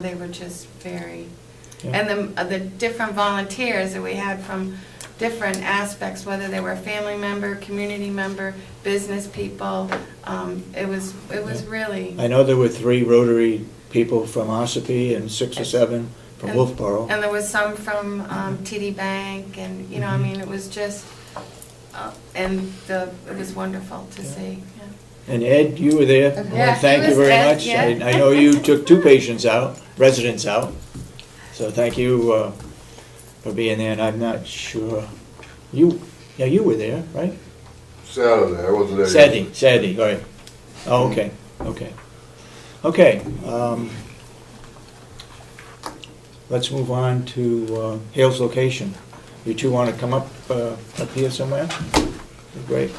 They were just very, and the different volunteers that we had from different aspects, whether they were a family member, community member, business people, it was really. I know there were 3 Rotary people from Ossipee and 6 or 7 from Wolfboro. And there was some from TD Bank, and you know, I mean, it was just, it was wonderful to see. Yeah. And Ed, you were there. Yeah, Thank you very much. Yeah. I know you took 2 patients out, residents out. So thank you for being there. And I'm not sure you were there, right? Saturday, I wasn't there. Saturday, all right. Oh, okay. Let's move on to Hale's location. You 2 want to come up here somewhere? Great.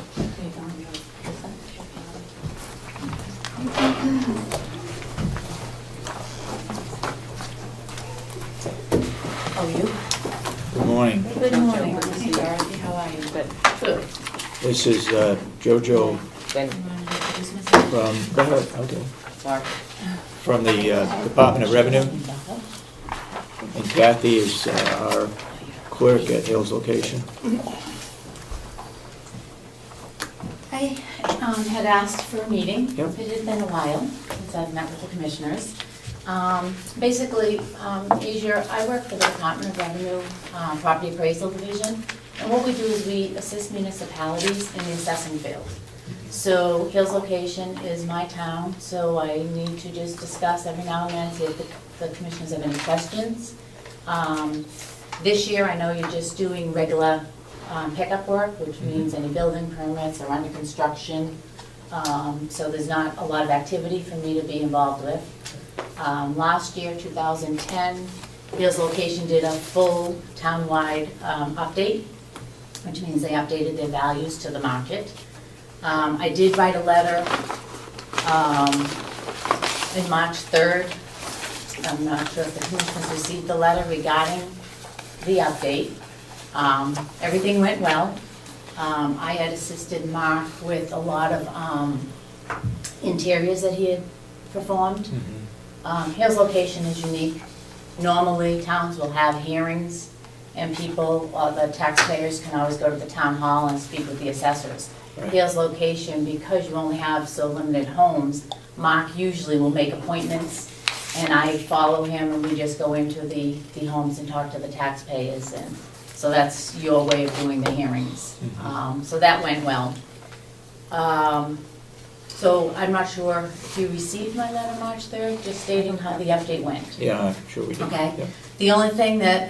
Oh, you? Good morning. Good morning. Dorothy, how are you? Good. This is Jojo from, go ahead, okay. Sorry. From the Department of Revenue. And Kathy is our clerk at Hale's location. I had asked for a meeting. Yep. It had been a while since I've met with the commissioners. Basically, Asia, I work for the Department of Revenue Property Appraisal Division, and what we do is we assist municipalities in the assessing field. So Hill's location is my town, so I need to just discuss every now and then, see if the commissioners have any questions. This year, I know you're just doing regular pickup work, which means any building permits are under construction. So there's not a lot of activity for me to be involved with. Last year, 2010, Hill's location did a full townwide update, which means they updated their values to the market. I did write a letter in March 3rd. I'm not sure if the commissioners received the letter regarding the update. Everything went well. I had assisted Mark with a lot of interiors that he had performed. Hill's location is unique. Normally, towns will have hearings, and people, the taxpayers can always go to the town hall and speak with the assessors. Right. Hill's location, because you only have so limited homes, Mark usually will make appointments, and I follow him, and we just go into the homes and talk to the taxpayers, and so that's your way of doing the hearings. So that went well. So I'm not sure if you received my letter March 3rd, just stating how the update went. Yeah, I'm sure we did. Okay. Yep. The only thing that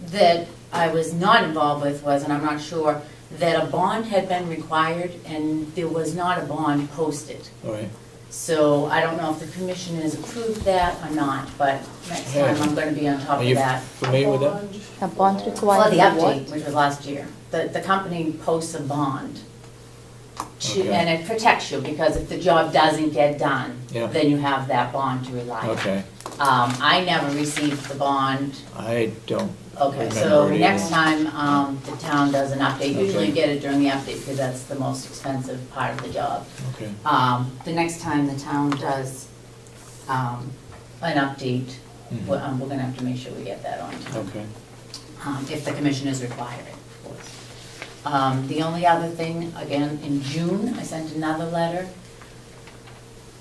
that I was not involved with was, and I'm not sure, that a bond had been required and there was not a bond posted. All right. So I don't know if the commissioners approved that or not, but next time I'm going to be on top Are of you that. familiar with that? A bond For required the for update, what? which was last year, the company posts a bond. Okay. And it protects you, because if the job doesn't get done, Yeah. then you have that bond to rely on. Okay. I never received the bond. I don't. Okay, remember so it next either. time the town does an update, Okay. usually you get it during the update because that's the most expensive part of the job. Okay. The next time the town does an update, we're gonna have to make sure we get that on time. Okay. If the commissioners require it, of course. The only other thing, again, in June, I sent another letter.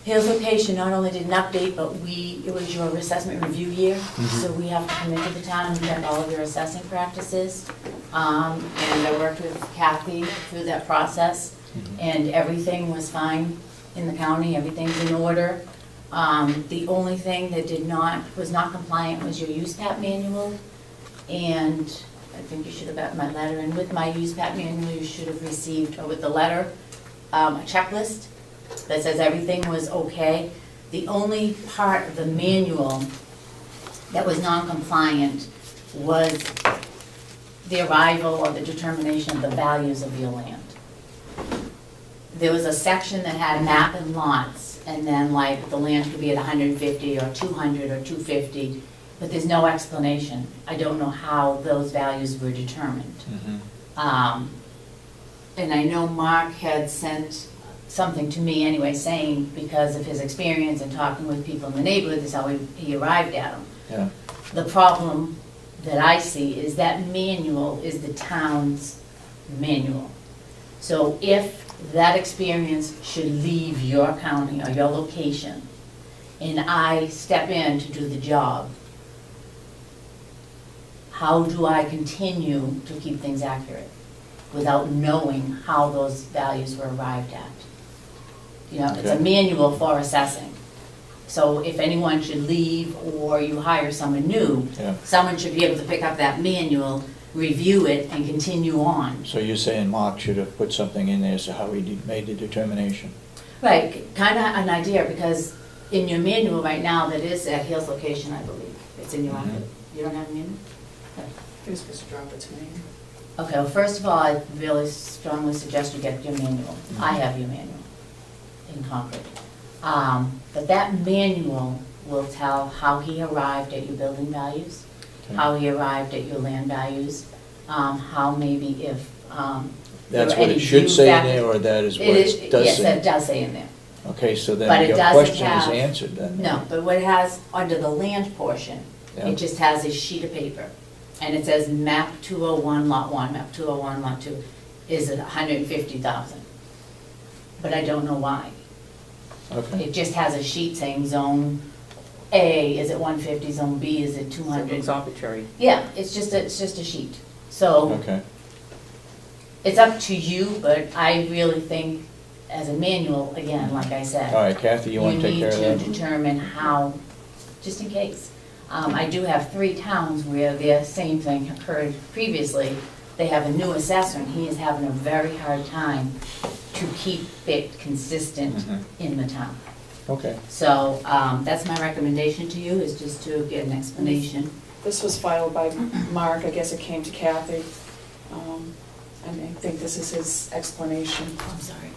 Hill's location not only did an update, but it was your assessment review year, so we have to come into the town and check all of your assessing practices. And I worked with Kathy through that process, and everything was fine in the county, everything's in order. The only thing that was not compliant was your use PAT manual, and I think you should have gotten my letter, and with my use PAT manual, you should have received, or with the letter, a checklist that says everything was okay. The only part of the manual that was non-compliant was the arrival or the determination of the values of your land. There was a section that had map and lots, and then like the land could be at 150 or 200 or 250, but there's no explanation. I don't know how those values were determined. And I know Mark had sent something to me anyway, saying because of his experience and talking with people in the neighborhood, this is how he arrived at them. Yeah, The problem that I see is that manual is the town's manual. So if that experience should leave your county or your location, and I step in to do the job, how do I continue to keep things accurate without knowing how those values were arrived at? You know, it's a Okay. manual for assessing. So if anyone should leave or you hire someone new, yeah. someone should be able to pick up that manual, review it, and continue on. So you're saying Mark should have put something in there as to how he made the determination? Right, kind of an idea, because in your manual right now, that is at Hill's location, I believe. It's in your Mhm. office. You don't have a manual? He was supposed to drop it to me. Okay, well, first of all, I really strongly suggest you get your manual. I have your manual in Concord. But that manual will tell how he arrived at your building values, Okay. how he arrived at your land values, how maybe if there That's were what any it should view say in factors- there, or that is what It is, it does yes, say? that does say in there. Okay, so But then it your doesn't question is have- answered then? No, but what it has under the land portion, Yeah. it just has a sheet of paper. And it says map 201 lot 1, map 201 lot 2 is at 150,000. But I don't know why. Okay, It just has a sheet saying zone A is at 150, zone B is at So it 200. looks arbitrary. Yeah, it's just a sheet. So okay, it's up to you, but I really think as a manual, again, like I said. all right, Kathy, you want to take care of You need that? to determine how, just in case. I do have 3 towns where the same thing occurred previously. They have a new assessor, and he is having a very hard time to keep it consistent Mhm. in the town. Okay, So that's my recommendation to you, is just to get an explanation. This was filed by Mark, I guess it came to Kathy. And I think this is his explanation. I'm sorry.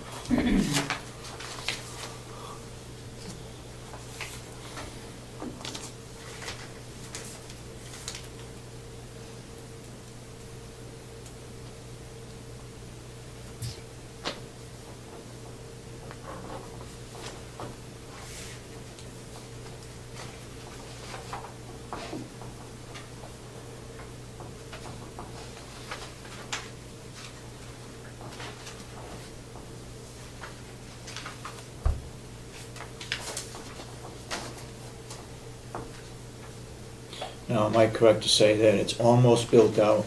now, am I correct to say that it's almost built out?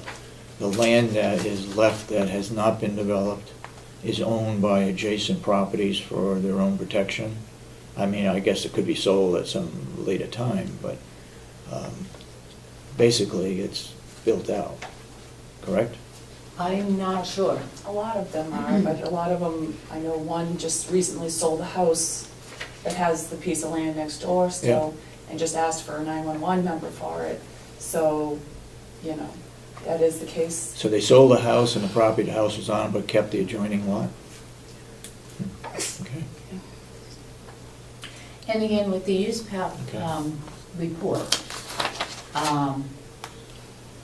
The land that is left that has not been developed is owned by adjacent properties for their own protection? I mean, I guess it could be sold at some later time, but basically, it's built out, correct? I'm not sure. A lot of them are, but a lot of them, I know one just recently sold a house that has the piece of land next door still, and just asked for a 911 number for it. So, you know, that is the case. So they sold the house and the property the house was on, but kept the adjoining lot? Okay, And again, with the use Okay. report,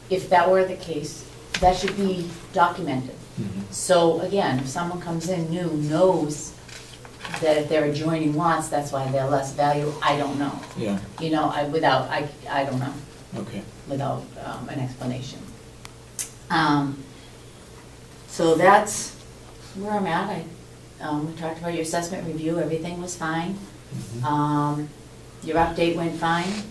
if that were the case, that should be documented. Mhm. So again, if someone comes in new, knows that if they're adjoining lots, that's why they're less value, I don't know. Yeah, You know, I don't know, okay. without an explanation. So that's where I'm at. We talked about your assessment review, everything was fine. Mhm. Your update went fine.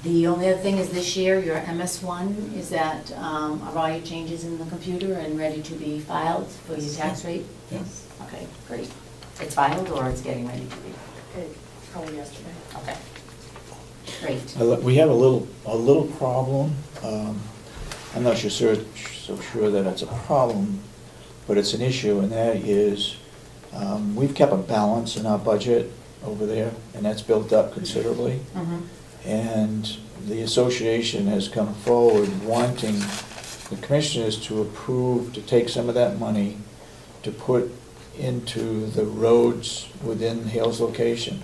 The only other thing is this year, your MS1, is that, are all your changes in the computer and ready to be filed for your tax rate? Yeah. Okay, great. It's filed or it's getting ready to be? Probably yesterday. Okay, great. We have a little problem. I'm not so sure that it's a problem, but it's an issue, and that is, we've kept a balance in our budget over there, and that's built up considerably. Mhm. And the association has come forward wanting the commissioners to approve, to take some of that money to put into the roads within Hale's location.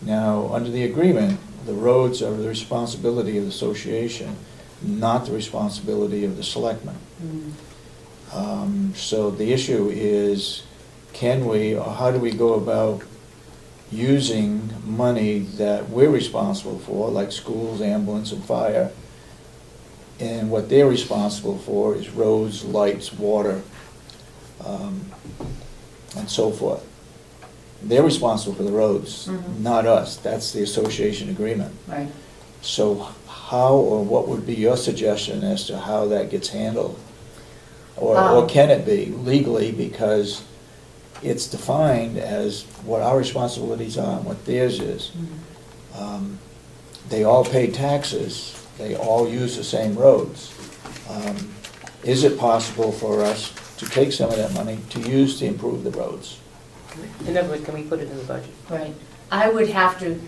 Now, under the agreement, the roads are the responsibility of the association, not the responsibility of the selectmen. Mm. So the issue is, can we, or how do we go about using money that we're responsible for, like schools, ambulance, and fire, and what they're responsible for is roads, lights, water, and so forth. They're responsible for the roads, not us. That's the association agreement. Right. So how, or what would be your suggestion as to how that gets handled? Or can it be legally, because it's defined as what our responsibilities are and what theirs is. They all pay taxes, they all use the same roads. Is it possible for us to take some of that money to use to improve the roads? In other words, can we put it in the budget? Right. I would have to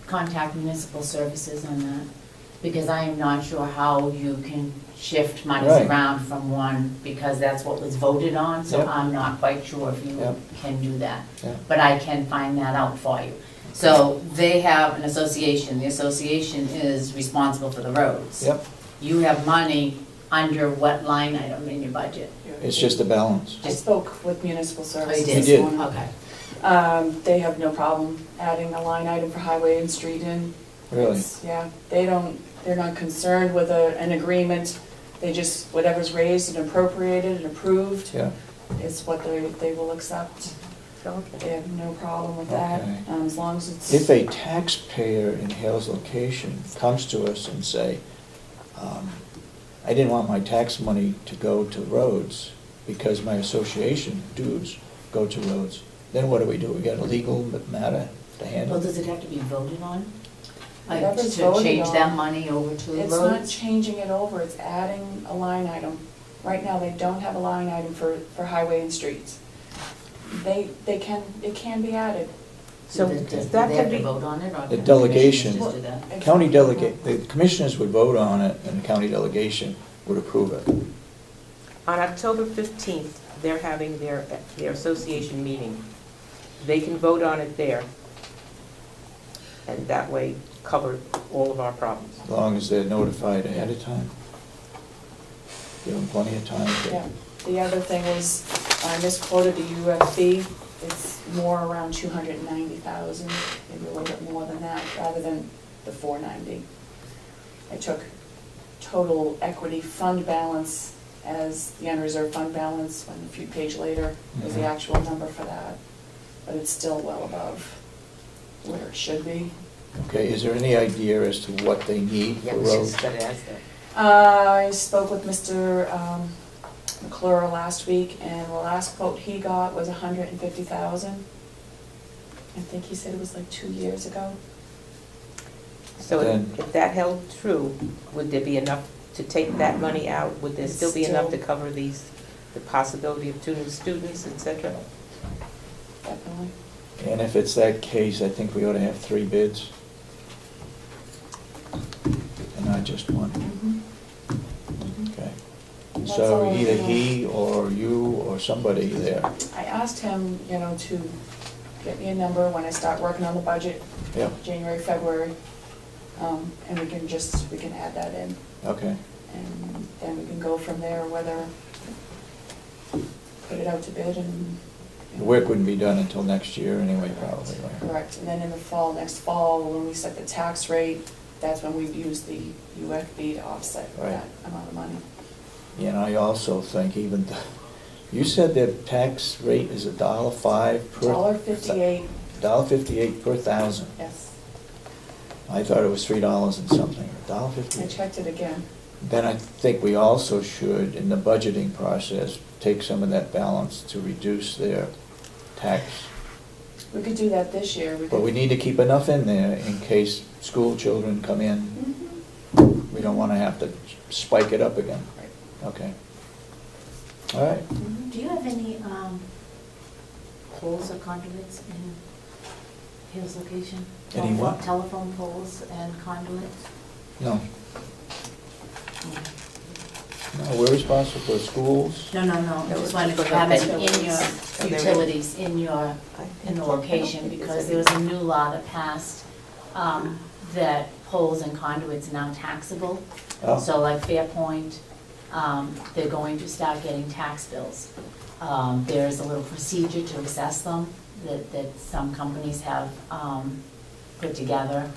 contact municipal services on that, because I am not sure how you can shift monies Right. around from one, because that's what was voted on, so Yep. I'm not quite sure if you Yep. can do that. Yep. But I can find that out for you. So they have an association, the association is responsible for the roads. Yep, You have money under what line item in your budget? it's just a balance. I spoke with municipal Oh, you services did? this did. morning. Okay. They have no problem adding a line item for highway and street in. Really? Yeah, they're not concerned with an agreement. They just, whatever's raised and appropriated and approved Yeah, is what they will accept. They have no problem with that, Okay. as long as it's. if a taxpayer in Hale's location comes to us and say, I didn't want my tax money to go to roads because my association dues go to roads, then what do? We got a legal matter to handle? Well, does it have to be voted on? Like, Whatever's to voted change that on. money over to the It's not roads? changing it over, it's adding a line item. Right now, they don't have a line item for highway and streets. It can be added. So Do does they that have can to be, vote on it, or The can delegation. commissioners just do that? County delegate, the commissioners would vote on it, and the county delegation would approve it. on October 15th, they're having their association meeting. They can vote on it there, and that way cover all of our problems. As long as they're notified ahead of time. Give them plenty of time to. Yeah, the other thing was, I misquoted the UFB, it's more around 290,000, maybe a little bit more than that, rather than the 490. I took total equity fund balance as the unreserved fund balance, when a few page later was the Mhm. actual number for that, but it's still well above where it should be. Okay, is there any idea as to what they need for roads? I spoke with Mr. McClure last week, and the last quote he got was 150,000. I think he said it was like 2 years ago. So Then- if that held true, would there be enough to take that money out? Would there still be enough to cover the possibility of 2 new students, et cetera? Definitely. And if it's that case, I think we ought to have 3 bids, and not just one. Okay. That's So all, either you know. he or you or somebody there. I asked him, to get me a number when I start working on the budget, Yeah, January, February, and we can add that in, okay. and then we can go from there, whether put it out to bid and. The work wouldn't be done until next year anyway, probably, right? Correct, and then in the fall, next fall, when we set the tax rate, that's when we'd use the UFB to offset Right. that amount of money. Yeah, and I also think even, you said their tax rate is $1.05 per. $1.58, $1.58 per thousand. yes, I thought it was $3 and something, I $1.58. checked it again. Then I think we also should, in the budgeting process, take some of that balance to reduce their tax. We could do that this year. But we need to keep enough in there in case school children come in. Mhm. We don't want to have to spike it up again. Right. Okay. All right. Do you have any poles or conduits in Hill's location? Any what? Telephone poles and conduits? No. No, we're responsible for schools. No, I just wanted to For the have it vendors. in your So they're- utilities, in the location, because there was a new law that passed that poles and conduits are now taxable. Oh. So like Fairpoint, they're going to start getting tax bills There's a little procedure to assess them that some companies have put together.